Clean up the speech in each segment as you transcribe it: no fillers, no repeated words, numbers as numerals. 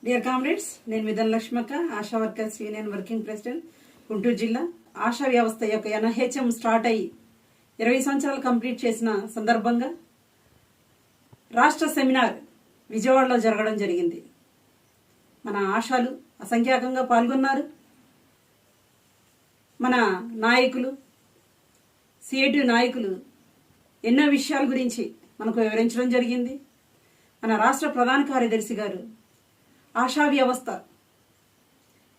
Dear comrades, నేను Mithuna Lakshmakka, Asha workers union working president, Guntur జిల్లా. ఆశా వ్యవస్థ యొక్క ఎన్హెచ్ఎం స్టార్ట్ అయ్యి 20 సంవత్సరాలు కంప్లీట్ చేసిన సందర్భంగా రాష్ట్ర సెమినార్ విజయవాడలో జరగడం జరిగింది. మన ఆశాలు అసంఖ్యాకంగా పాల్గొన్నారు. మన నాయకులు, సిఐటి నాయకులు ఎన్నో విషయాల గురించి మనకు వివరించడం జరిగింది. మన రాష్ట్ర ప్రధాన కార్యదర్శి గారు ఆశా వ్యవస్థ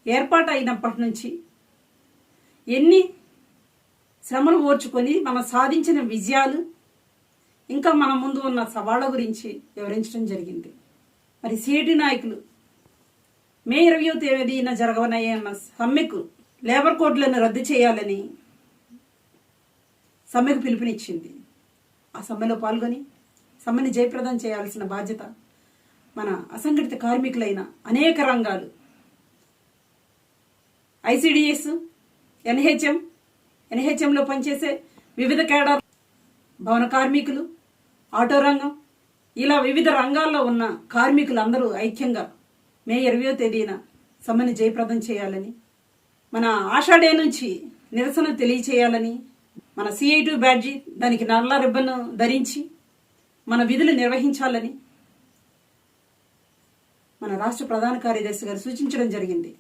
ఏర్పాటు అయినప్పటి నుంచి ఎన్ని శ్రమలు ఓర్చుకొని మనం సాధించిన విజయాలు, ఇంకా మన ముందు ఉన్న సవాళ్ళ గురించి వివరించడం జరిగింది. మరి సిఐటి నాయకులు మే 20వ తేదీన జరగవనయ్యన్న సమ్మెకు లేబర్ కోడ్లను రద్దు చేయాలని సమ్మెకు పిలుపునిచ్చింది. ఆ సమ్మెలో పాల్గొని సమ్మెని జయప్రదం చేయాల్సిన బాధ్యత మన అసంఘటిత కార్మికులైన అనేక రంగాలు, ఐసిడిఎస్, ఎన్హెచ్ఎంలో పనిచేసే వివిధ కేడర్, భవన కార్మికులు, ఆటో రంగం, ఇలా వివిధ రంగాల్లో ఉన్న కార్మికులందరూ ఐక్యంగా మే 20వ తేదీన సమ్మెను జయప్రదం చేయాలని, మన ఆషా డే నుంచి నిరసన తెలియచేయాలని, మన సిఐ2 బ్యాడ్జీ దానికి నల్ల రిబ్బన్ ధరించి మన విధులు నిర్వహించాలని మన రాష్ట్ర ప్రధాన కార్యదర్శి గారు సూచించడం జరిగింది.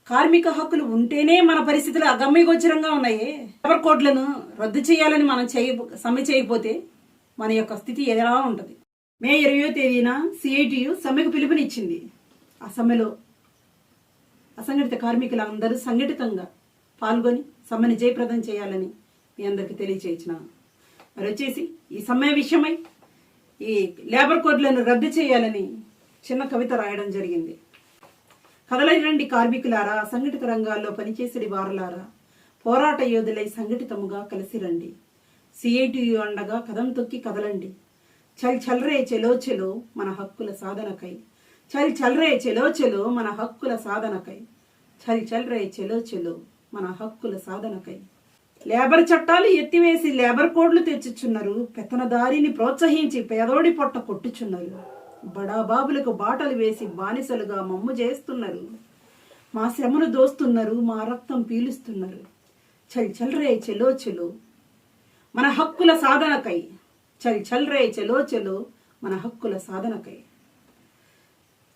కార్మిక హక్కులు ఉంటేనే మన పరిస్థితులు అగమ్యగోచరంగా ఉన్నాయి. లేబర్ కోడ్లను రద్దు చేయాలని మనం సమ్మె చేయకపోతే మన యొక్క స్థితి ఎలా ఉంటుంది? మే 20వ తేదీన సిఐటియు సమ్మెకు పిలుపునిచ్చింది. ఆ సమ్మెలో అసంఘటిత కార్మికులందరూ సంఘటితంగా పాల్గొని సమ్మెను జయప్రదం చేయాలని మీ అందరికి తెలియచేయించినాను. మరి వచ్చేసి ఈ సమ్మె విషయమై ఈ లేబర్ కోడ్లను రద్దు చేయాలని చిన్న కవిత రాయడం జరిగింది. కదలరండి కార్మికులారా, అసంఘటిత రంగాల్లో పనిచేసేది వారలారా, పోరాట యోధులై సంఘటితముగా కలిసి రండి, సిఐటియు అండగా కదం తొక్కి కదలండి, చల్ చల్రే చెలో చెలో మన హక్కుల సాధనకై, చల్ చల్రే చెలో చెలో మన హక్కుల సాధనకై, చల్ చల్రే చెలో చెలో మన హక్కుల సాధనకై. లేబర్ చట్టాలు ఎత్తివేసి లేబర్ కోడ్లు తెచ్చుచున్నారు, పెత్తనదారిని ప్రోత్సహించి పేదోడి పొట్ట కొట్టుచున్నారు, బడాబాబులకు బాటలు వేసి బానిసలుగా మమ్ము చేస్తున్నారు, మా శ్రమను దోస్తున్నారు, మా రక్తం పీలుస్తున్నారు, చల్ చల్రే చెలో చెలో మన హక్కుల సాధనకై, చల్ చల్రే చెలో చెలో మన హక్కుల సాధనకై.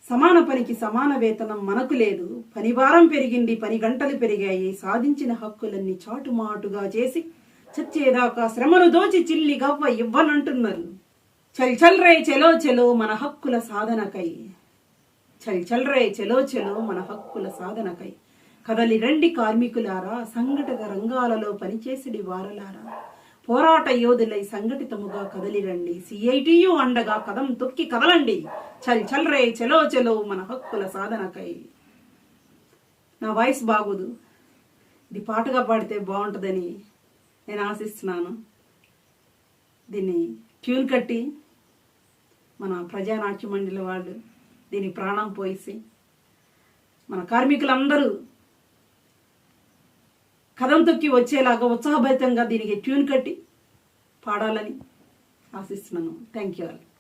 సమాన పనికి సమాన వేతనం మనకు లేదు, పని భారం పెరిగింది, పని గంటలు పెరిగాయి, సాధించిన హక్కులన్నీ చాటుమాటుగా చేసి చచ్చేదాకా శ్రమను దోచి చిల్లి గవ్వ ఇవ్వనంటున్నారు, చల్ చల్రే చెలో చెలో మన హక్కుల సాధనకై, చల్ చల్రే చెలో చెలో మన హక్కుల సాధనకై. కదలి రండి కార్మికులారా, సంఘటిత రంగాలలో పనిచేసిడి వారలారా, పోరాట యోధులై సంఘటితముగా కదలి రండి, సిఐటియు అండగా కదం తొక్కి కదలండి, చల్ చల్రే చెలో చెలో మన హక్కుల సాధనకై. నా వాయిస్ బాగోదు, ఇది పాటగా పాడితే బాగుంటుందని నేను ఆశిస్తున్నాను. దీన్ని ట్యూన్ కట్టి మన ప్రజానాట్య మండలి వాళ్ళు దీనికి ప్రాణం పోసి మన కార్మికులందరూ కదం తొక్కి వచ్చేలాగా ఉత్సాహభరితంగా దీనికి ట్యూన్ కట్టి పాడాలని ఆశిస్తున్నాను. Thank you all.